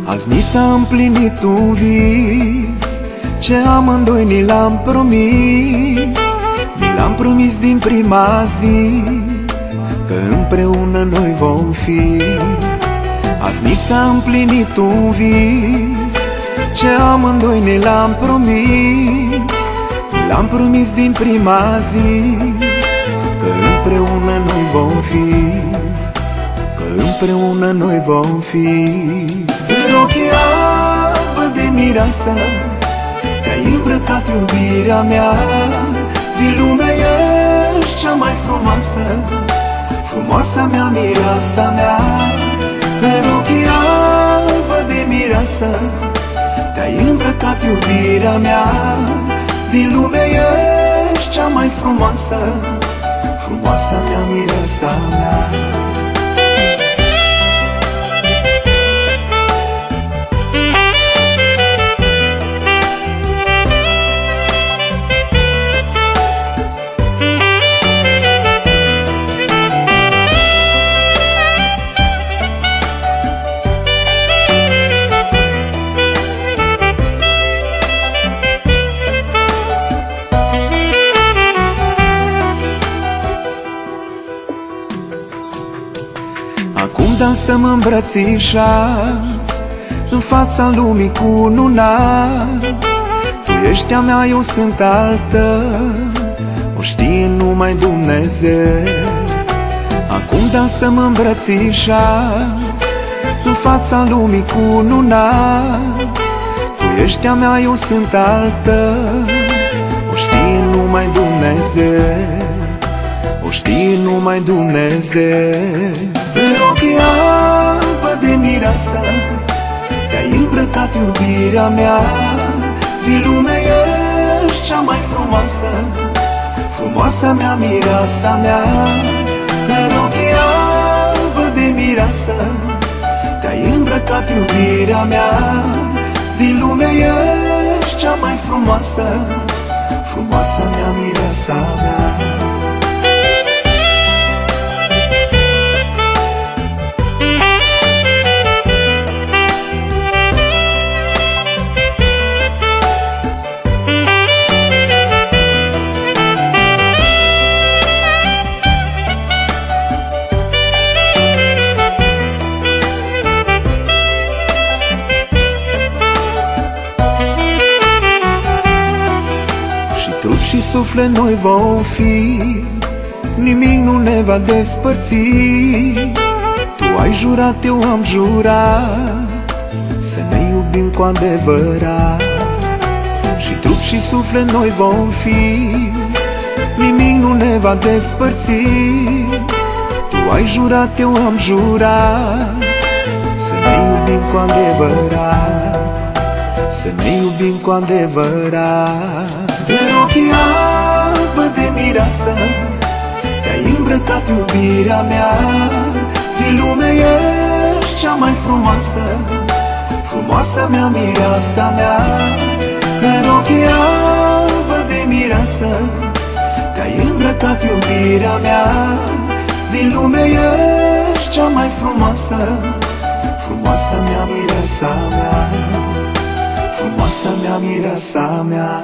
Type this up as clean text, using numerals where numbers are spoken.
Azi ni s-a împlinit un vis ce amândoi ni l-am promis. Ni l-am promis din prima zi că împreună noi vom fi. Azi ni s-a împlinit un vis ce amândoi ni l-am promis. Ni l-am promis din prima zi că împreună noi vom fi. Că împreună noi vom fi. În ochii albă de mireasă te-ai îmbrăcat, iubirea mea. Din lume ești cea mai frumoasă, frumoasa mea, mireasa mea. În ochii albă de mireasă te-ai îmbrăcat, iubirea mea. Din lume ești cea mai frumoasă, frumoasa mea, mireasa mea. Acum dansăm îmbrățișați în fața lumii cununați. Tu ești a mea, eu sunt al tău, o știe numai Dumnezeu. Acum dansăm îmbrățișați în fața lumii cununați. Tu ești a mea, eu sunt al tău, o știe numai Dumnezeu. O știe numai Dumnezeu. În ochii albă de mireasă te-ai îmbrăcat, iubirea mea. Din lume ești cea mai frumoasă, frumoasa mea, mireasa mea. În ochii albă de mireasă te-ai îmbrăcat, iubirea mea. Din lume ești cea mai frumoasă, frumoasa mea, mireasa mea. Trup și suflet noi vom fi, nimic nu ne va despărți. Tu ai jurat, eu am jurat, să ne iubim cu adevărat. Și trup și suflet noi vom fi, nimic nu ne va despărți. Tu ai jurat, eu am jurat, să ne iubim cu adevărat. Să ne iubim cu adevărat. În ochii albă de mireasă te-ai îmbrăcat, iubirea mea. Din lume ești cea mai frumoasă, frumoasa mea, mireasa mea. În ochii albă de mireasă te-ai îmbrăcat, iubirea mea. Din lume ești cea mai frumoasă, frumoasa mea, mireasa mea. Frumoasa mea, mireasa mea.